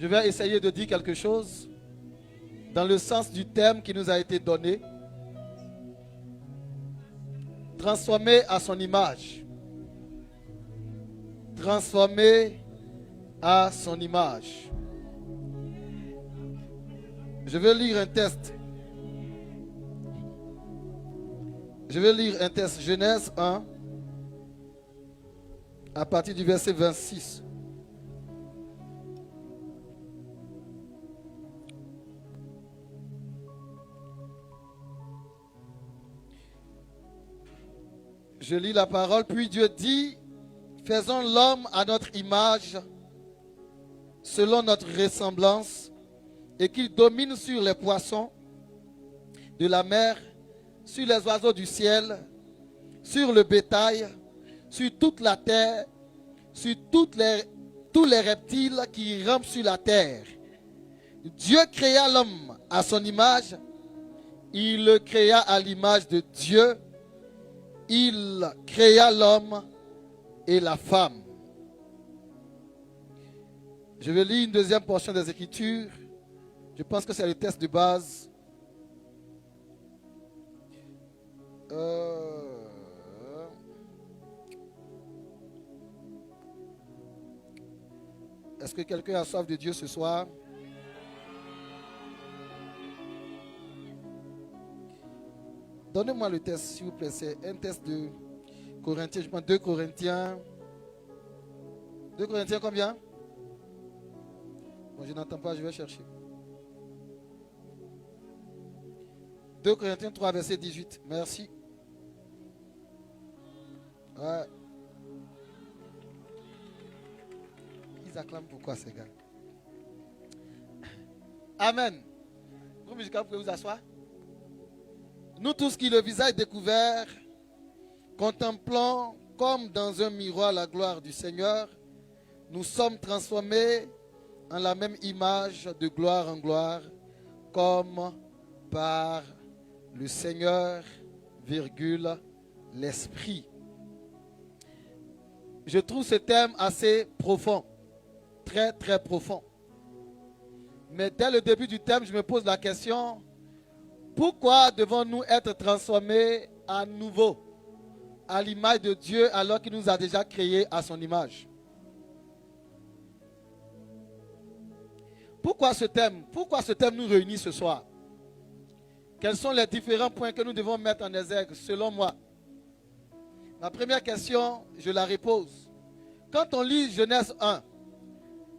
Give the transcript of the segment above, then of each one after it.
Je vais essayer de dire quelque chose dans le sens du thème qui nous a été donné. Transformé à son image. Transformé à son image. Je vais lire un texte. Genèse 1, à partir du verset 26. Je lis la parole. Puis Dieu dit, faisons l'homme à notre image, selon notre ressemblance, et qu'il domine sur les poissons de la mer, sur les oiseaux du ciel, sur le bétail, sur toute la terre, sur tous les reptiles qui rampent sur la terre. Dieu créa l'homme à son image. Il le créa à l'image de Dieu. Il créa l'homme et la femme. Je vais lire une deuxième portion des Écritures. Je pense que c'est le texte de base. Est-ce que quelqu'un a soif de Dieu ce soir? Donnez-moi le texte, s'il vous plaît. C'est un texte de Corinthiens. Je prends 2 Corinthiens. 2 Corinthiens combien? Bon, je n'entends pas, je vais chercher. 2 Corinthiens 3, verset 18. Merci. Ouais. Ils acclament pourquoi ces gars? Amen. Groupe musical, vous pouvez vous asseoir. Nous tous qui le visage découvert, contemplons comme dans un miroir la gloire du Seigneur, nous sommes transformés en la même image de gloire en gloire, comme par le Seigneur, l'Esprit. Je trouve ce thème assez profond, très très profond. Mais dès le début du thème, je me pose la question, pourquoi devons-nous être transformés à nouveau à l'image de Dieu alors qu'il nous a déjà créés à son image? Pourquoi ce thème nous réunit ce soir? Quels sont les différents points que nous devons mettre en exergue selon moi? Ma première question, je la repose. Quand on lit Genèse 1,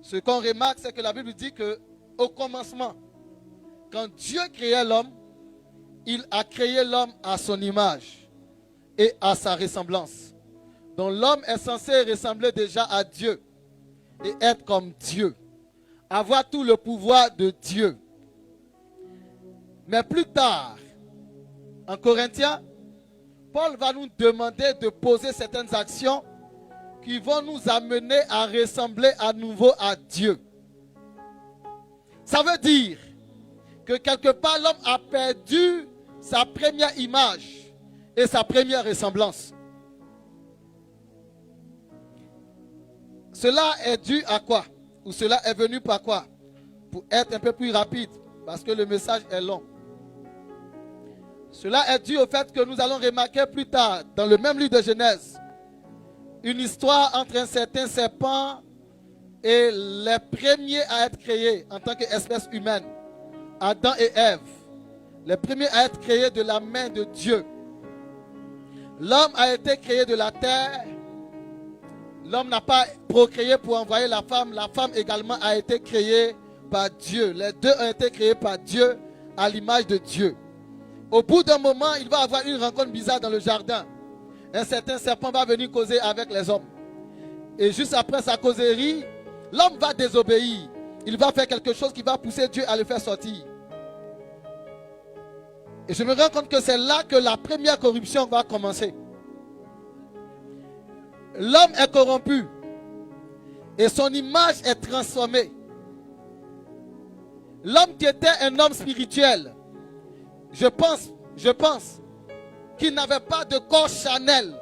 ce qu'on remarque, c'est que la Bible dit qu'au commencement, quand Dieu créait l'homme, il a créé l'homme à son image et à sa ressemblance. Donc l'homme est censé ressembler déjà à Dieu et être comme Dieu, avoir tout le pouvoir de Dieu. Mais plus tard, en Corinthiens, Paul va nous demander de poser certaines actions qui vont nous amener à ressembler à nouveau à Dieu. Ça veut dire que quelque part l'homme a perdu sa première image et sa première ressemblance. Cela est dû à quoi? Ou cela est venu par quoi? Pour être un peu plus rapide, parce que le message est long. Cela est dû au fait que nous allons remarquer plus tard, dans le même livre de Genèse, une histoire entre un certain serpent et les premiers à être créés en tant qu'espèce humaine, Adam et Ève, les premiers à être créés de la main de Dieu. L'homme a été créé de la terre. L'homme n'a pas procréé pour envoyer la femme également a été créée par Dieu. Les deux ont été créés par Dieu à l'image de Dieu. Au bout d'un moment, il va y avoir une rencontre bizarre dans le jardin. Un certain serpent va venir causer avec les hommes. Et juste après sa causerie, l'homme va désobéir. Il va faire quelque chose qui va pousser Dieu à le faire sortir. Et je me rends compte que c'est là que la première corruption va commencer. L'homme est corrompu. Et son image est transformée. L'homme qui était un homme spirituel, je pense qu'il n'avait pas de corps charnel,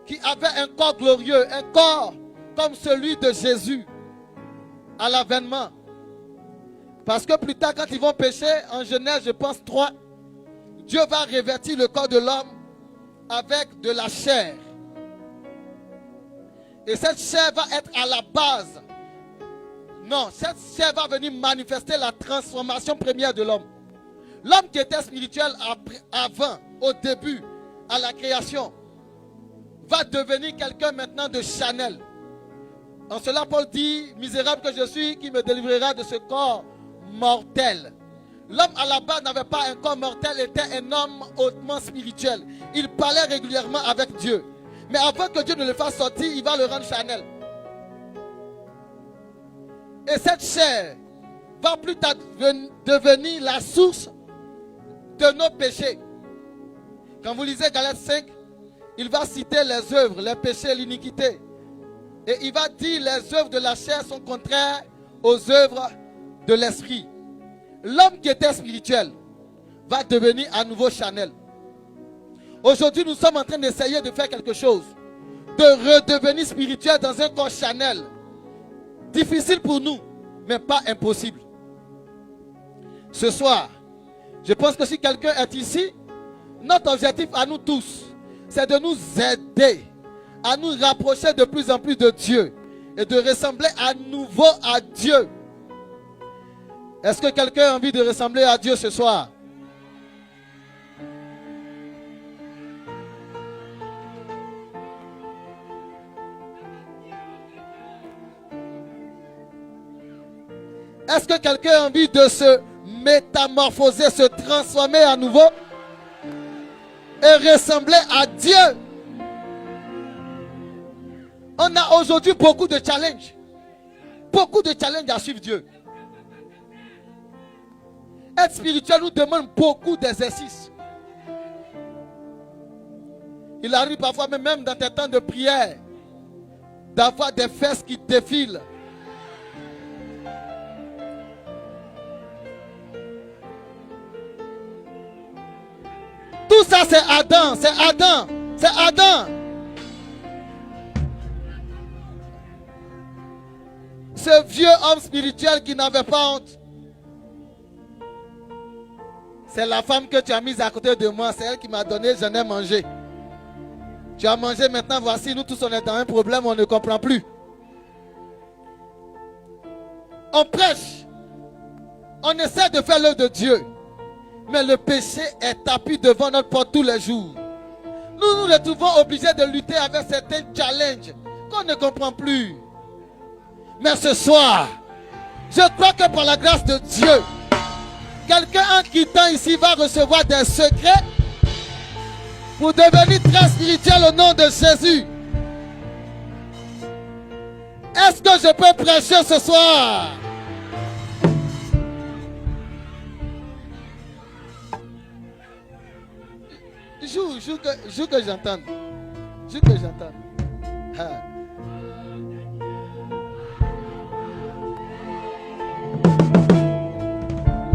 qui avait un corps glorieux, un corps comme celui de Jésus à l'avènement, Parce que plus tard, quand ils vont pécher, en Genèse, je pense 3, Dieu va revêtir le corps de l'homme avec de la chair. Et cette chair va être à la base. Non, cette chair va venir manifester la transformation première de l'homme. L'homme qui était spirituel avant, au début, à la création, va devenir quelqu'un maintenant de Chanel. En cela, Paul dit, misérable que je suis, qui me délivrera de ce corps mortel. L'homme à la base n'avait pas un corps mortel, était un homme hautement spirituel. Il parlait régulièrement avec Dieu. Mais avant que Dieu ne le fasse sortir, il va le rendre Chanel. Et cette chair va plus tard devenir la source de nos péchés. Quand vous lisez Galates 5, il va citer les œuvres, les péchés, l'iniquité. Et il va dire les œuvres de la chair sont contraires aux œuvres de l'esprit. L'homme qui était spirituel va devenir à nouveau Chanel. Aujourd'hui, nous sommes en train d'essayer de faire quelque chose, de redevenir spirituel dans un corps Chanel. Difficile pour nous, mais pas impossible. Ce soir, je pense que si quelqu'un est ici, notre objectif à nous tous, c'est de nous aider à nous rapprocher de plus en plus de Dieu et de ressembler à nouveau à Dieu. Est-ce que quelqu'un a envie de ressembler à Dieu ce soir? Est-ce que quelqu'un a envie de se métamorphoser, se transformer à nouveau et ressembler à Dieu? On a aujourd'hui beaucoup de challenges. Beaucoup de challenges à suivre Dieu. Être spirituel nous demande beaucoup d'exercices. Il arrive parfois même dans tes temps de prière d'avoir des fesses qui défilent. Tout ça c'est Adam, c'est Adam, c'est Adam. Ce vieux homme spirituel qui n'avait pas honte. C'est la femme que tu as mise à côté de moi, c'est elle qui m'a donné, j'en ai mangé. Tu as mangé, maintenant voici, nous tous on est dans un problème, on ne comprend plus. On prêche, on essaie de faire l'œuvre de Dieu. Mais le péché est tapis devant notre porte tous les jours. Nous nous retrouvons obligés de lutter avec certains challenges qu'on ne comprend plus. Mais ce soir, je crois que par la grâce de Dieu, quelqu'un en quittant ici va recevoir des secrets pour devenir très spirituel au nom de Jésus. Est-ce que je peux prêcher ce soir? Joue que j'entende. Joue que j'entende. Ah.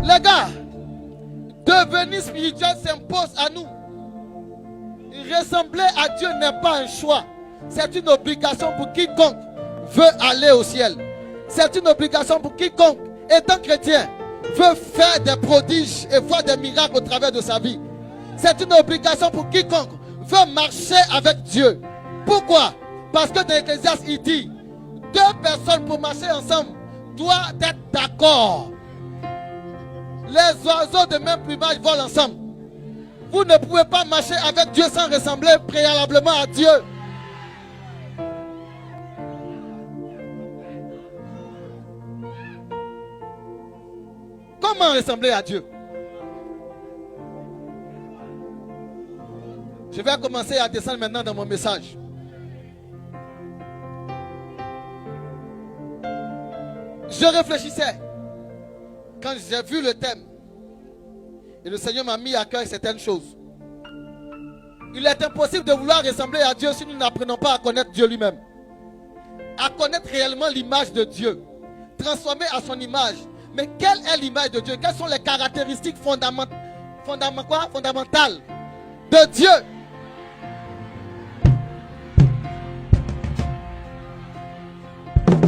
Les gars, devenir spirituel s'impose à nous. Ressembler à Dieu n'est pas un choix. C'est une obligation pour quiconque veut aller au ciel. C'est une obligation pour quiconque, étant chrétien, veut faire des prodiges et voir des miracles au travers de sa vie. C'est une obligation pour quiconque veut marcher avec Dieu. Pourquoi? Parce que dans l'Ecclésiaste, il dit, deux personnes pour marcher ensemble doivent être d'accord. Les oiseaux de même plumage volent ensemble. Vous ne pouvez pas marcher avec Dieu sans ressembler préalablement à Dieu. Comment ressembler à Dieu? Je vais commencer à descendre maintenant dans mon message. Je réfléchissais quand j'ai vu le thème. Et le Seigneur m'a mis à cœur certaines choses. Il est impossible de vouloir ressembler à Dieu si nous n'apprenons pas à connaître Dieu lui-même. À connaître réellement l'image de Dieu. Transformer à son image. Mais quelle est l'image de Dieu? Quelles sont les caractéristiques fondamentales de Dieu?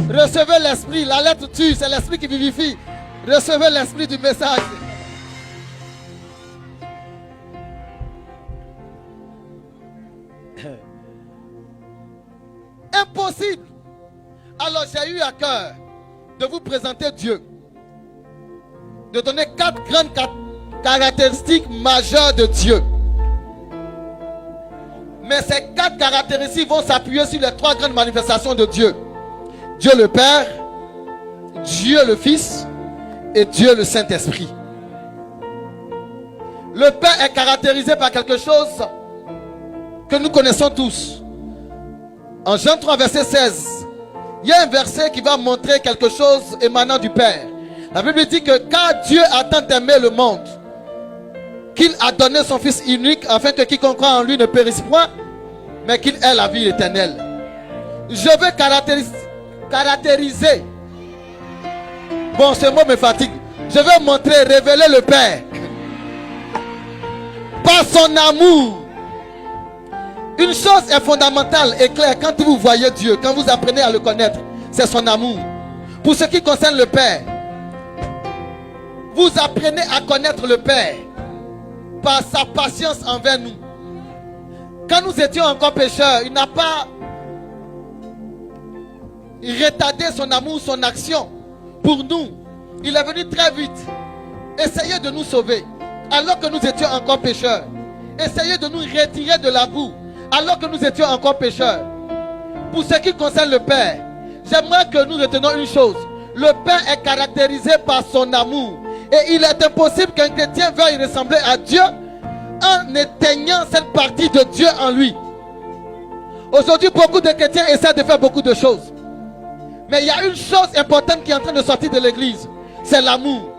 Recevez l'esprit. La lettre tue, c'est l'esprit qui vivifie. Recevez l'esprit du message. Impossible. Alors j'ai eu à cœur de vous présenter Dieu, de donner 4 grandes caractéristiques majeures de Dieu. Mais ces 4 caractéristiques vont s'appuyer sur les 3 grandes manifestations de Dieu. Dieu le Père, Dieu le Fils et Dieu le Saint-Esprit. Le Père est caractérisé par quelque chose que nous connaissons tous. En Jean 3, verset 16, il y a un verset qui va montrer quelque chose émanant du Père. La Bible dit que car Dieu a tant aimé le monde, qu'il a donné son Fils unique, afin que quiconque croit en lui ne périsse point, mais qu'il ait la vie éternelle. Je veux caractériser. Bon, ce mot me fatigue. Je veux montrer, révéler le Père par son amour. Une chose est fondamentale et claire quand vous voyez Dieu, quand vous apprenez à le connaître, c'est son amour. Pour ce qui concerne le Père, vous apprenez à connaître le Père par sa patience envers nous. Quand nous étions encore pécheurs, il n'a pas retardé son amour, son action pour nous. Il est venu très vite essayer de nous sauver alors que nous étions encore pécheurs. Essayer de nous retirer de la boue alors que nous étions encore pécheurs. Pour ce qui concerne le Père, j'aimerais que nous retenions une chose. Le Père est caractérisé par son amour. Et il est impossible qu'un chrétien veuille ressembler à Dieu en éteignant cette partie de Dieu en lui. Aujourd'hui, beaucoup de chrétiens essaient de faire beaucoup de choses. Mais il y a une chose importante qui est en train de sortir de l'église. C'est l'amour.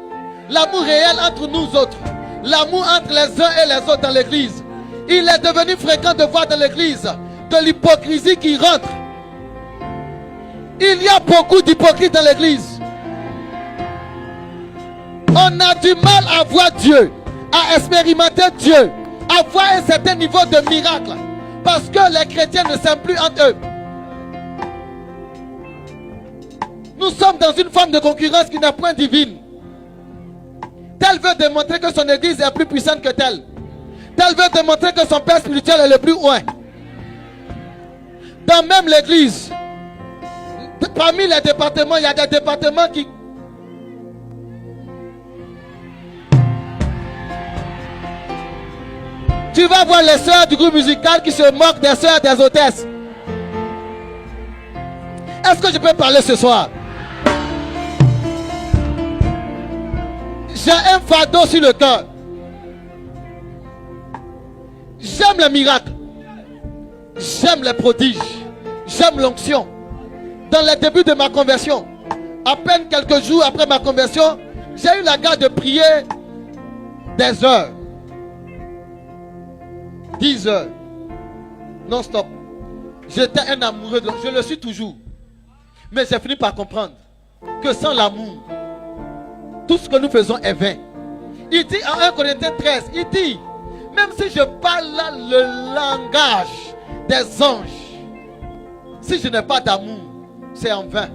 L'amour réel entre nous autres. L'amour entre les uns et les autres dans l'église. Il est devenu fréquent de voir dans l'église de l'hypocrisie qui rentre. Il y a beaucoup d'hypocrites dans l'église. On a du mal à voir Dieu, à expérimenter Dieu, à voir un certain niveau de miracle. Parce que les chrétiens ne s'aiment plus entre eux. Nous sommes dans une forme de concurrence qui n'est point divine. Tel veut démontrer que son église est plus puissante que telle. Tel veut démontrer que son père spirituel est le plus loin. Dans même l'église, parmi les départements, il y a des départements qui... Tu vas voir les sœurs du groupe musical qui se moquent des sœurs des hôtesses. Est-ce que je peux parler ce soir? J'ai un fardeau sur le cœur. J'aime les miracles. J'aime les prodiges. J'aime l'onction. Dans les débuts de ma conversion, à peine quelques jours après ma conversion, j'ai eu la garde de prier des heures. 10 heures. Non-stop. J'étais un amoureux. Je le suis toujours. Mais j'ai fini par comprendre que sans l'amour, tout ce que nous faisons est vain. Il dit en 1 Corinthiens 13, il dit, même si je parle le langage des anges, si je n'ai pas d'amour, c'est en vain.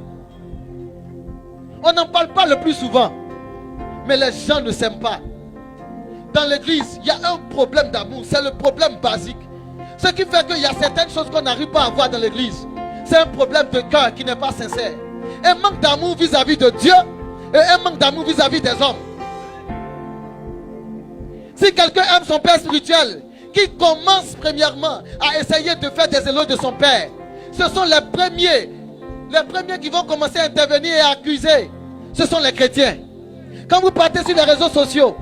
On n'en parle pas le plus souvent, mais les gens ne s'aiment pas. Dans l'église, il y a un problème d'amour, c'est le problème basique. Ce qui fait qu'il y a certaines choses qu'on n'arrive pas à voir dans l'église. C'est un problème de cœur qui n'est pas sincère. Un manque d'amour vis-à-vis de Dieu et un manque d'amour vis-à-vis des hommes. Si quelqu'un aime son père spirituel, qui commence premièrement à essayer de faire des éloges de son père, ce sont les premiers qui vont commencer à intervenir et à accuser. Ce sont les chrétiens. Quand vous partez sur les réseaux sociaux,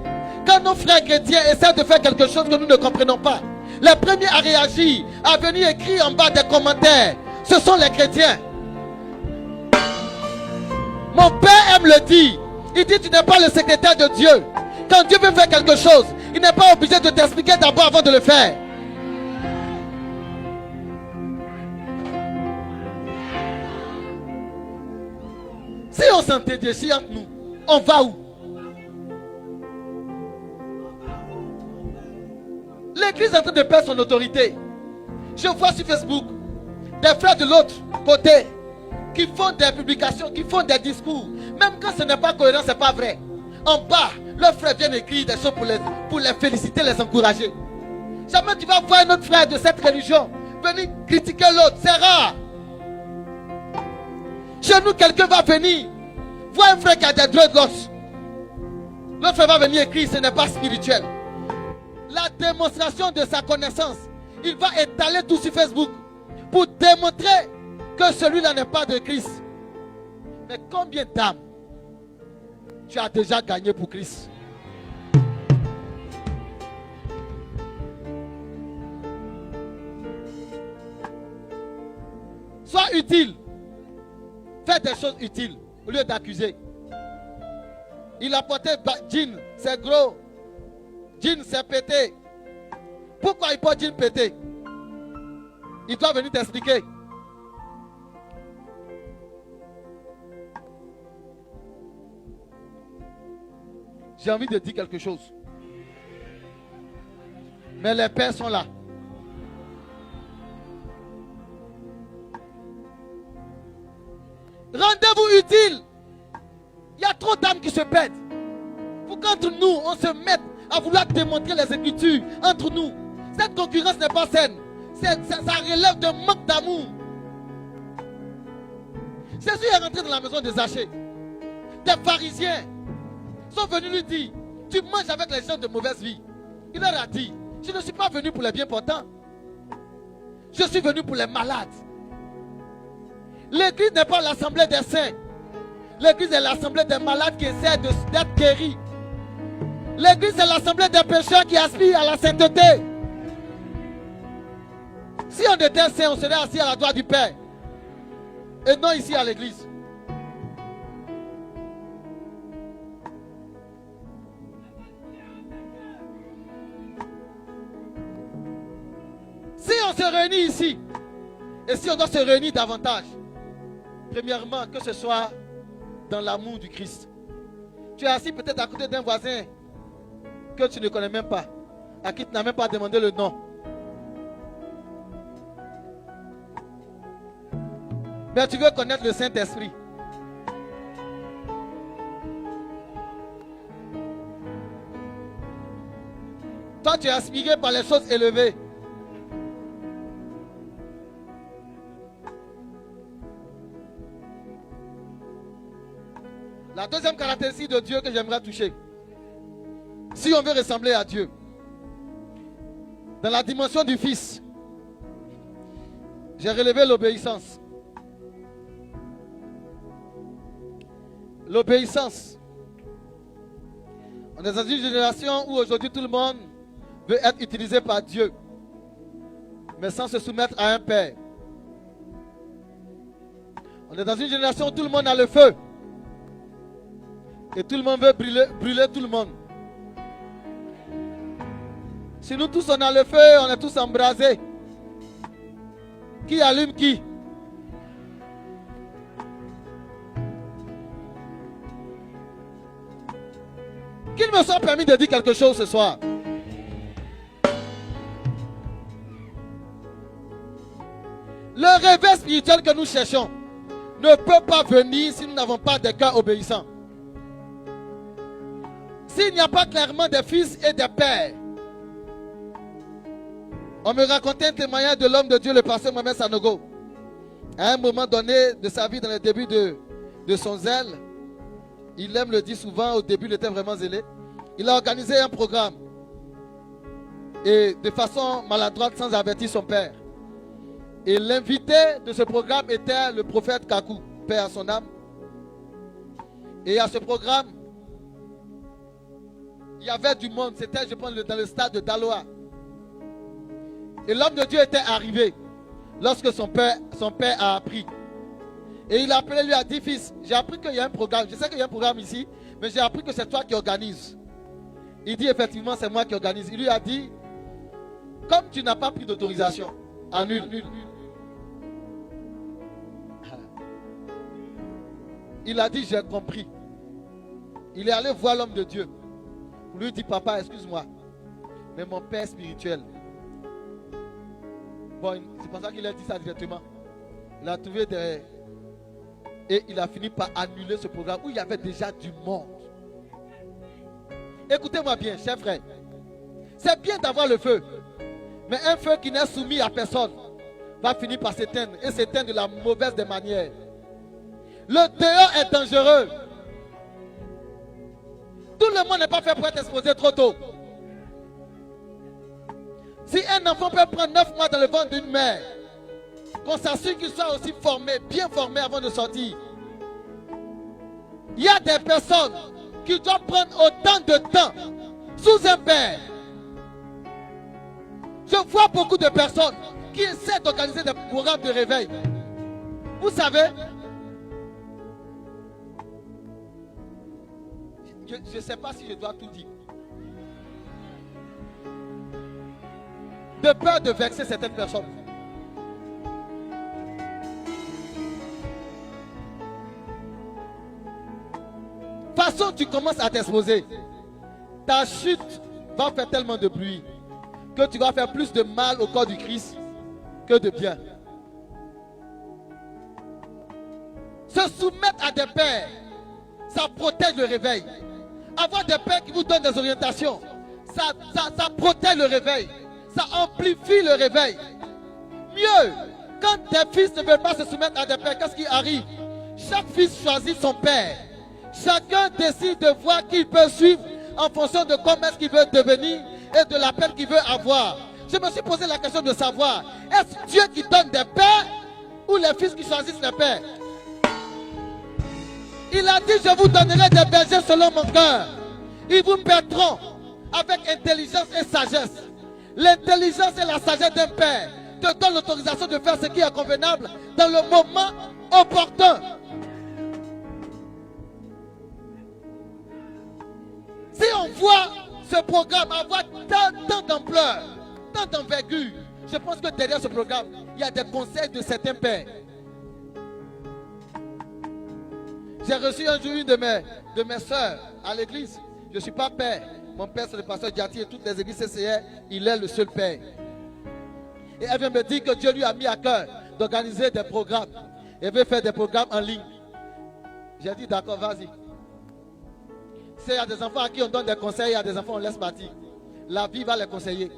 quand nos frères chrétiens essaient de faire quelque chose que nous ne comprenons pas, les premiers à réagir, à venir écrire en bas des commentaires, ce sont les chrétiens. Mon père aime le dire. Il dit, tu n'es pas le secrétaire de Dieu. Quand Dieu veut faire quelque chose, il n'est pas obligé de t'expliquer d'abord avant de le faire. Si on s'entendait entre nous, on va où? L'église est en train de perdre son autorité. Je vois sur Facebook des frères de l'autre côté qui font des publications, qui font des discours. Même quand ce n'est pas cohérent, ce n'est pas vrai. En bas, leurs frères viennent écrire des choses pour les féliciter, les encourager. Jamais tu vas voir un autre frère de cette religion venir critiquer l'autre. C'est rare. Chez nous, quelqu'un va venir voir un frère qui a des dreadlocks. L'autre frère va venir écrire, ce n'est pas spirituel. La démonstration de sa connaissance, il va étaler tout sur Facebook pour démontrer que celui-là n'est pas de Christ. Mais combien d'âmes tu as déjà gagné pour Christ? Sois utile. Fais des choses utiles au lieu d'accuser. Il a porté jean, c'est gros. Jean, c'est pété. Pourquoi il porte jean pété? Il doit venir t'expliquer. J'ai envie de dire quelque chose. Mais les pères sont là. Rendez-vous utile. Il y a trop d'âmes qui se perdent. Pour qu'entre nous, on se mette à vouloir démontrer les Écritures entre nous. Cette concurrence n'est pas saine. Ça relève d'un manque d'amour. Jésus est rentré dans la maison de Zachée. Des pharisiens sont venus lui dire: tu manges avec les gens de mauvaise vie. Il leur a dit: je ne suis pas venu pour les bien portants. Je suis venu pour les malades. L'église n'est pas l'assemblée des saints. L'église est l'assemblée des malades qui essaient d'être guéris. L'église est l'assemblée des pécheurs qui aspirent à la sainteté. Si on était saint, on serait assis à la droite du Père. Et non ici à l'église. Si on se réunit ici, et si on doit se réunir davantage, premièrement, que ce soit dans l'amour du Christ. Tu es assis peut-être à côté d'un voisin que tu ne connais même pas, à qui tu n'as même pas demandé le nom. Mais tu veux connaître le Saint-Esprit. Toi, tu es aspiré par les choses élevées. La deuxième caractéristique de Dieu que j'aimerais toucher, si on veut ressembler à Dieu, dans la dimension du Fils, j'ai relevé l'obéissance. L'obéissance. On est dans une génération où aujourd'hui tout le monde veut être utilisé par Dieu, mais sans se soumettre à un Père. On est dans une génération où tout le monde a le feu. Et tout le monde veut brûler tout le monde. Si nous tous on a le feu, on est tous embrasés. Qui allume qui? Qu'il me soit permis de dire quelque chose ce soir. Le réveil spirituel que nous cherchons ne peut pas venir si nous n'avons pas de cœur obéissant. S'il n'y a pas clairement des fils et des pères. On me racontait un témoignage de l'homme de Dieu, le pasteur Mohamed Sanogo. À un moment donné de sa vie, dans le début de son zèle, il aime le dire souvent, au début il était vraiment zélé. Il a organisé un programme. Et de façon maladroite, sans avertir son père. Et l'invité de ce programme était le prophète Kakou, paix à son âme. Et à ce programme, il y avait du monde. C'était, je pense, dans le stade de Daloa. Et l'homme de Dieu était arrivé lorsque son père a appris. Et il a appelé, lui a dit: fils, j'ai appris qu'il y a un programme. Je sais qu'il y a un programme ici, mais j'ai appris que c'est toi qui organises. Il dit: effectivement, c'est moi qui organise. Il lui a dit: comme tu n'as pas pris d'autorisation, annule. Il a dit: j'ai compris. Il est allé voir l'homme de Dieu. Pour lui dire: papa, excuse-moi, mais mon père spirituel. Bon, c'est pour ça qu'il a dit ça directement. Il a trouvé Et il a fini par annuler ce programme où il y avait déjà du monde. Écoutez-moi bien, chers frères. C'est bien d'avoir le feu. Mais un feu qui n'est soumis à personne va finir par s'éteindre. Et s'éteindre de la mauvaise des manières. Le dehors est dangereux. Tout le monde n'est pas fait pour être exposé trop tôt. Si un enfant peut prendre 9 mois dans le ventre d'une mère, qu'on s'assure qu'il soit aussi formé, bien formé avant de sortir. Il y a des personnes qui doivent prendre autant de temps sous un père. Je vois beaucoup de personnes qui essaient d'organiser des programmes de réveil. Vous savez, je ne sais pas si je dois tout dire. De peur de vexer certaines personnes. De toute façon, tu commences à t'exposer. Ta chute va faire tellement de bruit que tu vas faire plus de mal au corps du Christ que de bien. Se soumettre à des pères, ça protège le réveil. Avoir des pères qui vous donnent des orientations, ça protège le réveil. Ça amplifie le réveil. Mieux, quand tes fils ne veulent pas se soumettre à des pères, qu'est-ce qui arrive? Chaque fils choisit son père. Chacun décide de voir qui il peut suivre en fonction de comment est-ce qu'il veut devenir et de l'appel qu'il veut avoir. Je me suis posé la question de savoir, est-ce Dieu qui donne des pères ou les fils qui choisissent les pères? Il a dit, je vous donnerai des bergers selon mon cœur. Ils vous perdront avec intelligence et sagesse. L'intelligence et la sagesse d'un père te donnent l'autorisation de faire ce qui est convenable dans le moment opportun. Si on voit ce programme avoir tant d'ampleur, tant d'envergure, je pense que derrière ce programme, il y a des conseils de certains pères. J'ai reçu un jour une de mes soeurs à l'église. Je ne suis pas père. Mon père, c'est le pasteur Diati et toutes les églises CCR, il est le seul père. Et elle vient me dire que Dieu lui a mis à cœur d'organiser des programmes. Elle veut faire des programmes en ligne. J'ai dit d'accord, vas-y. Il y a des enfants à qui on donne des conseils, il y a des enfants on laisse partir. La vie va les conseiller.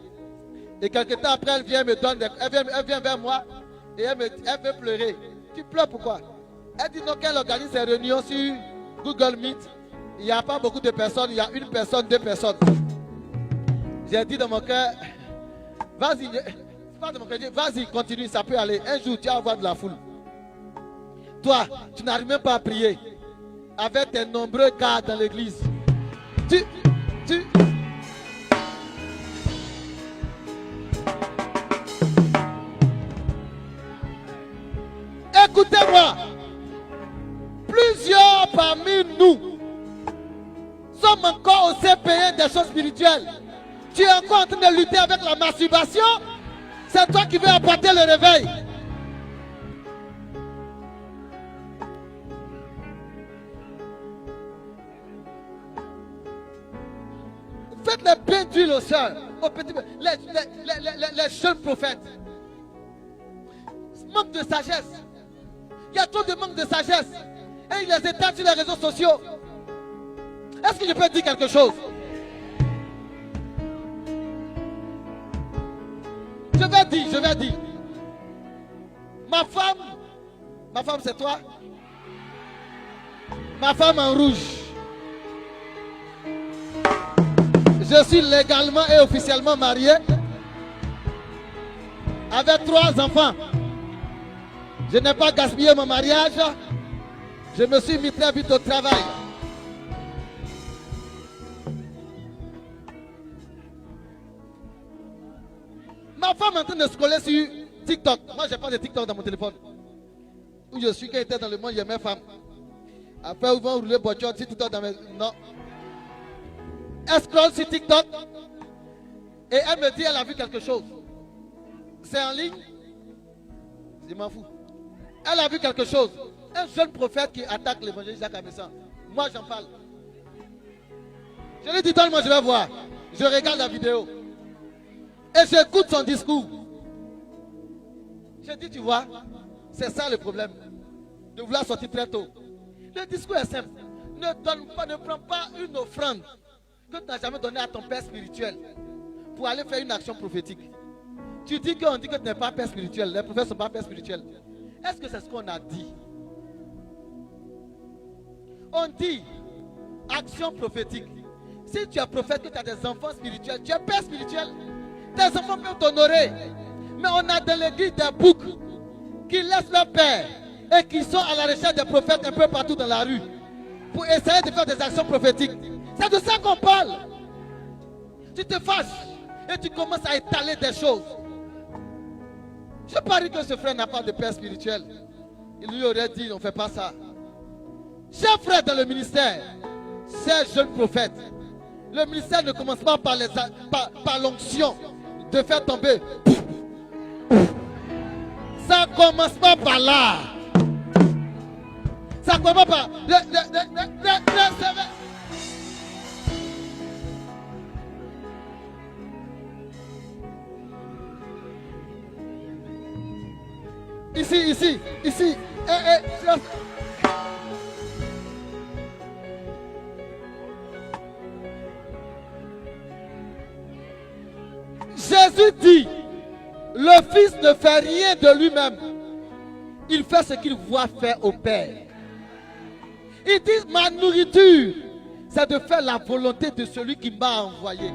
Et quelque temps après, elle vient me donner, elle vient vers moi et elle veut pleurer. Tu pleures pourquoi? Elle dit non, qu'elle organise ses réunions sur Google Meet. Il n'y a pas beaucoup de personnes, il y a une personne, 2 personnes. J'ai dit dans mon cœur, vas-y, pas de mon cœur, vas-y, continue, ça peut aller. Un jour, tu vas avoir de la foule. Toi, tu n'arrives même pas à prier. Avec tes nombreux cas dans l'église. Écoutez-moi. Plusieurs parmi nous sommes encore au CPN des choses spirituelles. Tu es encore en train de lutter avec la masturbation. C'est toi qui veux apporter le réveil. Faites les bains d'huile au sol, les jeunes prophètes. Manque de sagesse. Il y a trop de manque de sagesse. Et ils les étalent sur les réseaux sociaux. Est-ce que je peux dire quelque chose? Je vais dire. Ma femme c'est toi. Ma femme en rouge. Je suis légalement et officiellement marié avec 3 enfants. Je n'ai pas gaspillé mon mariage. Je me suis mis très vite au travail. Ma femme est en train de scroller sur TikTok. Moi, je n'ai pas de TikTok dans mon téléphone. Où je suis, quand j'étais dans le monde, il y a mes femmes. Après, ils vont rouler voiture sur TikTok dans mes... Non. Elle scrolle sur TikTok. Et elle me dit, elle a vu quelque chose. C'est en ligne. Je m'en fous. Elle a vu quelque chose. Un jeune prophète qui attaque l'évangéliste Jacques Amessan. Moi, j'en parle. Je lui dis, donne-moi, je vais voir. Je regarde la vidéo. Et j'écoute son discours. Je dis, tu vois, c'est ça le problème. de vouloir sortir très tôt. Le discours est simple. Ne prends pas une offrande que tu n'as jamais donnée à ton père spirituel pour aller faire une action prophétique. Tu dis qu'on dit que tu n'es pas père spirituel. Les prophètes ne sont pas père spirituel. Est-ce que c'est ce qu'on a dit? On dit action prophétique. Si tu es prophète, que tu as des enfants spirituels, tu es père spirituel. Tes enfants peuvent t'honorer. Mais on a dans l'église des boucs qui laissent leur père et qui sont à la recherche des prophètes un peu partout dans la rue pour essayer de faire des actions prophétiques. C'est de ça qu'on parle. Tu te fâches et tu commences à étaler des choses. Je parie que ce frère n'a pas de père spirituel. Il lui aurait dit, on ne fait pas ça. Chers frères dans le ministère, chers jeunes prophètes, le ministère ne commence pas par l'onction de faire tomber. Ça ne commence pas par là. Ça commence par... Ici. Jésus dit, le Fils ne fait rien de lui-même. Il fait ce qu'il voit faire au Père. Il dit, ma nourriture, c'est de faire la volonté de celui qui m'a envoyé.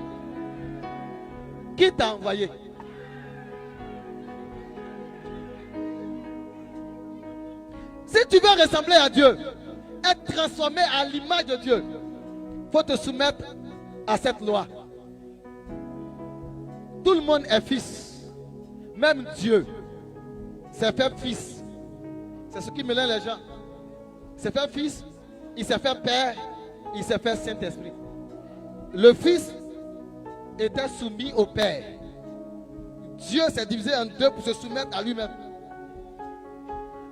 Qui t'a envoyé? Si tu veux ressembler à Dieu, être transformé à l'image de Dieu, il faut te soumettre à cette loi. Tout le monde est fils. Même Dieu s'est fait fils. C'est ce qui mélange les gens. Il s'est fait fils, il s'est fait père, il s'est fait Saint-Esprit. Le fils était soumis au père. Dieu s'est divisé en deux pour se soumettre à lui-même.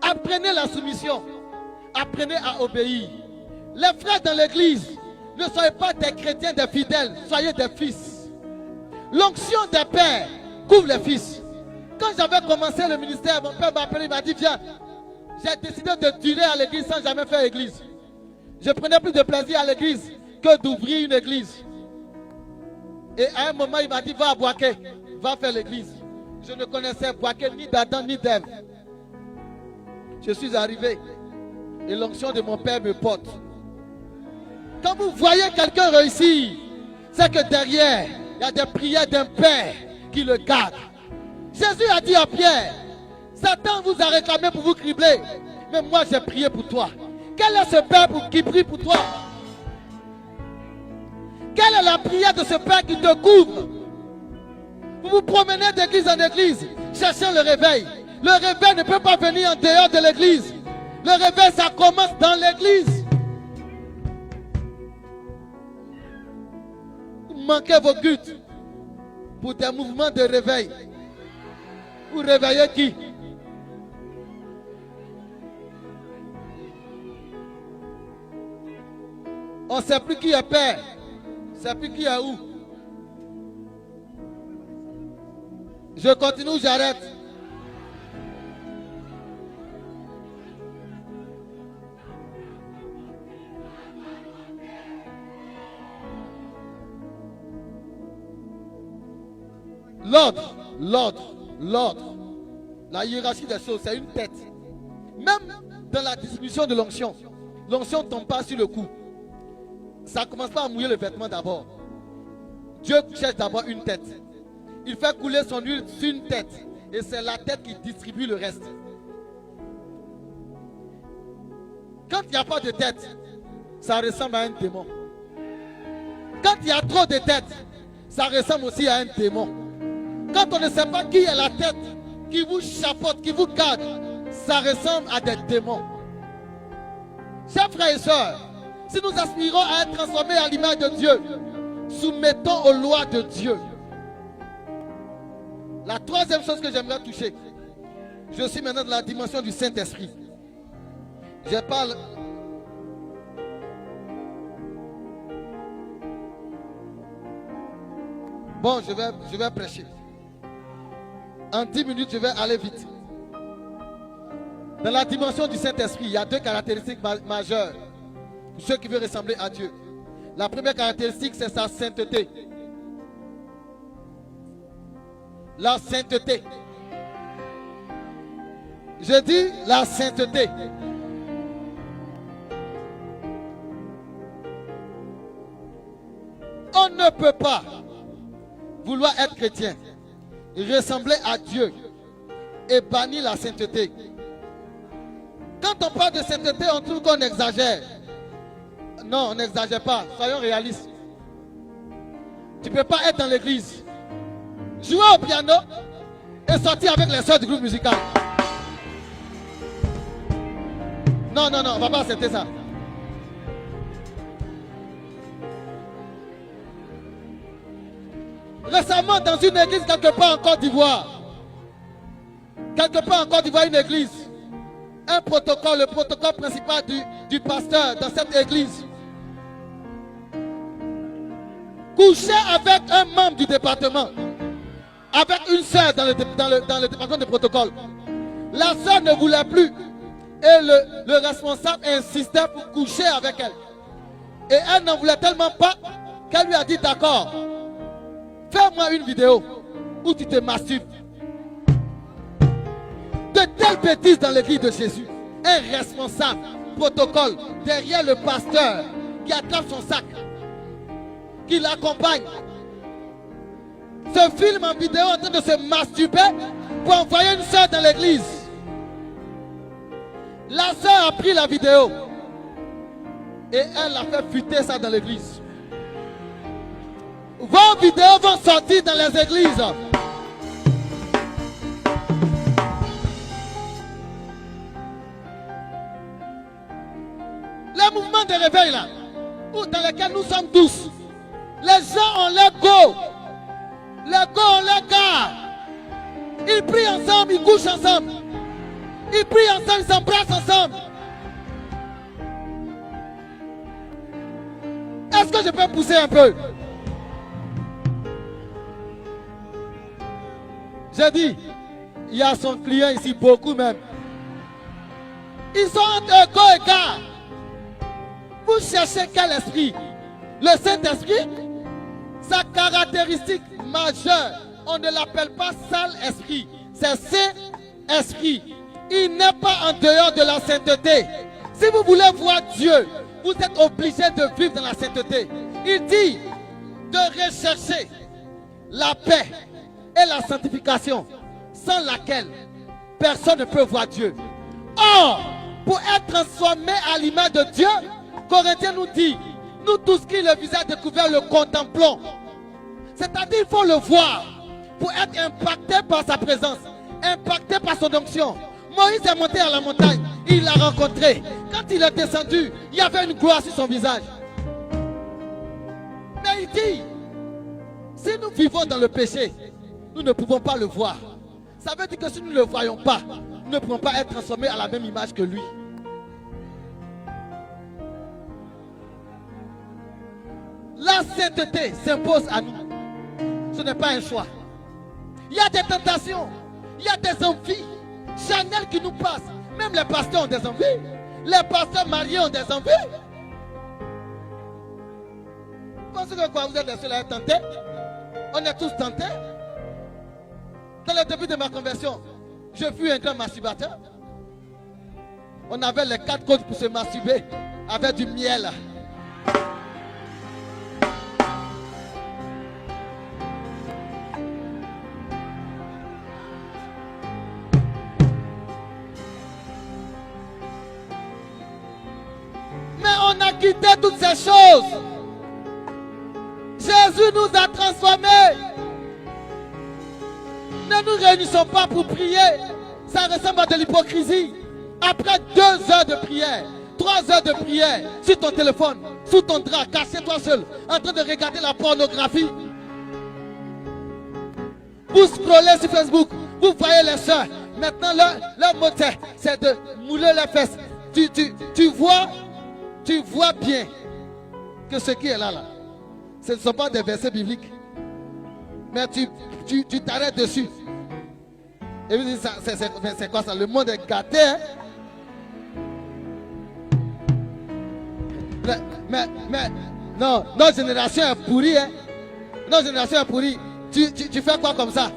Apprenez la soumission. Apprenez à obéir. Les frères dans l'église, ne soyez pas des chrétiens, des fidèles, soyez des fils. L'onction des pères couvre les fils. Quand j'avais commencé le ministère, mon père m'a appelé, il m'a dit, viens. J'ai décidé de durer à l'église sans jamais faire église. Je prenais plus de plaisir à l'église que d'ouvrir une église. Et à un moment, il m'a dit, va à Boaké, va faire l'église. Je ne connaissais Boaké ni d'Adam ni d'Ève. Je suis arrivé et l'onction de mon père me porte. Quand vous voyez quelqu'un réussir, c'est que derrière, il y a des prières d'un père qui le garde. Jésus a dit à Pierre, Satan vous a réclamé pour vous cribler, mais moi j'ai prié pour toi. Quel est ce père qui prie pour toi? Quelle est la prière de ce père qui te couvre? Vous vous promenez d'église en église, cherchant le réveil. Le réveil ne peut pas venir en dehors de l'église. Le réveil, ça commence dans l'église. Vous manquez vos gouttes pour des mouvements de réveil. Vous réveillez qui? On ne sait plus qui est père. On ne sait plus qui est où. Je continue ou j'arrête? L'ordre. La hiérarchie des choses, c'est une tête. Même dans la distribution de l'onction, l'onction ne tombe pas sur le cou. Ça ne commence pas à mouiller le vêtement d'abord. Dieu cherche d'abord une tête. Il fait couler son huile sur une tête. Et c'est la tête qui distribue le reste. Quand il n'y a pas de tête, ça ressemble à un démon. Quand il y a trop de têtes, ça ressemble aussi à un démon. Quand on ne sait pas qui est la tête, qui vous chapeaute, qui vous garde, ça ressemble à des démons. Chers frères et sœurs, si nous aspirons à être transformés à l'image de Dieu, soumettons aux lois de Dieu. La troisième chose que j'aimerais toucher, je suis maintenant dans la dimension du Saint-Esprit. Je parle. Bon, je vais prêcher. En 10 minutes, je vais aller vite. Dans la dimension du Saint-Esprit, il y a deux caractéristiques majeures pour ceux qui veulent ressembler à Dieu. La première caractéristique, c'est sa sainteté. La sainteté. Je dis la sainteté. On ne peut pas vouloir être chrétien, ressembler à Dieu et bannir la sainteté. Quand on parle de sainteté, on trouve qu'on exagère. Non, on n'exagère pas. Soyons réalistes. Tu ne peux pas être dans l'église, jouer au piano et sortir avec les soeurs du groupe musical. Non, non, non, on ne va pas accepter ça. Récemment, dans une église quelque part en Côte d'Ivoire, une église, un protocole, le protocole principal du pasteur dans cette église, couchait avec un membre du département, avec une sœur dans le département de protocole. La sœur ne voulait plus et le responsable insistait pour coucher avec elle. Et elle n'en voulait tellement pas qu'elle lui a dit d'accord, fais-moi une vidéo où tu te masturbes. De telles bêtises dans l'église de Jésus. Un responsable, protocole, derrière le pasteur qui attrape son sac, qui l'accompagne, se filme en vidéo en train de se masturber pour envoyer une soeur dans l'église. La soeur a pris la vidéo et elle a fait fuiter ça dans l'église. Vos vidéos vont sortir dans les églises. Les mouvements de réveil là, dans lesquels nous sommes tous, les gens ont leur go. Les go ont leur gars. Ils prient ensemble, ils couchent ensemble. Ils prient ensemble, ils s'embrassent ensemble. Est-ce que je peux pousser un peu? J'ai dit, il y a son client ici, beaucoup même. Ils sont entre go et gars. Vous cherchez quel esprit? Le Saint-Esprit, sa caractéristique majeure, on ne l'appelle pas sale esprit, c'est Saint-Esprit. Il n'est pas en dehors de la sainteté. Si vous voulez voir Dieu, vous êtes obligé de vivre dans la sainteté. Il dit de rechercher la paix et la sanctification, sans laquelle personne ne peut voir Dieu. Or, pour être transformé à l'image de Dieu, Corinthiens nous dit, nous tous qui le visage découvert le contemplons. C'est-à-dire il faut le voir pour être impacté par sa présence, impacté par son onction. Moïse est monté à la montagne, il l'a rencontré. Quand il est descendu, il y avait une gloire sur son visage. Mais il dit, si nous vivons dans le péché, nous ne pouvons pas le voir. Ça veut dire que si nous ne le voyons pas, nous ne pouvons pas être transformés à la même image que lui. La sainteté s'impose à nous. Ce n'est pas un choix. Il y a des tentations, il y a des envies charnelles qui nous passent. Même les pasteurs ont des envies. Les pasteurs mariés ont des envies. Vous pensez que quoi, vous êtes les seuls à être tentés? On est tous tentés. Dans le début de ma conversion, je fus un grand masturbateur. On avait les 4 codes pour se masturber avec du miel. Mais on a quitté toutes ces choses. Jésus nous a transformés. Ne nous réunissons pas pour prier. Ça ressemble à de l'hypocrisie. Après 2 heures de prière, 3 heures de prière, sur ton téléphone, sous ton drap, caché-toi seul, en train de regarder la pornographie. Vous scrollez sur Facebook, vous voyez les soeurs. Maintenant, leur mot c'est de mouler les fesses. Tu vois bien que ce qui est là, ce ne sont pas des versets bibliques. Mais tu t'arrêtes dessus. Et vous dites, c'est quoi ça? Le monde est gâté, hein? non, notre génération est pourrie, hein. Notre génération est pourrie. Tu fais quoi comme ça?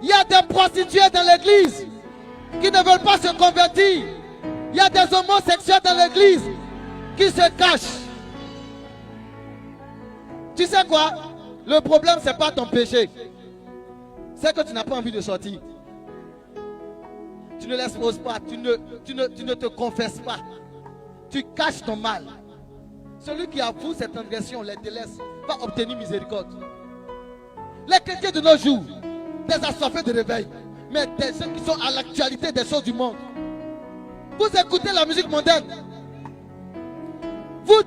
Il y a des prostituées dans l'église qui ne veulent pas se convertir. Il y a des homosexuels dans l'église qui se cachent. Tu sais quoi? Le problème, ce n'est pas ton péché. C'est que tu n'as pas envie de sortir. Tu ne l'exposes pas. Tu ne te confesses pas. Tu caches ton mal. Celui qui avoue cette transgression, les délaisse, va obtenir miséricorde. Les chrétiens de nos jours, des assoiffés de réveil, mais des gens qui sont à l'actualité des choses du monde. Vous écoutez la musique mondaine. Vous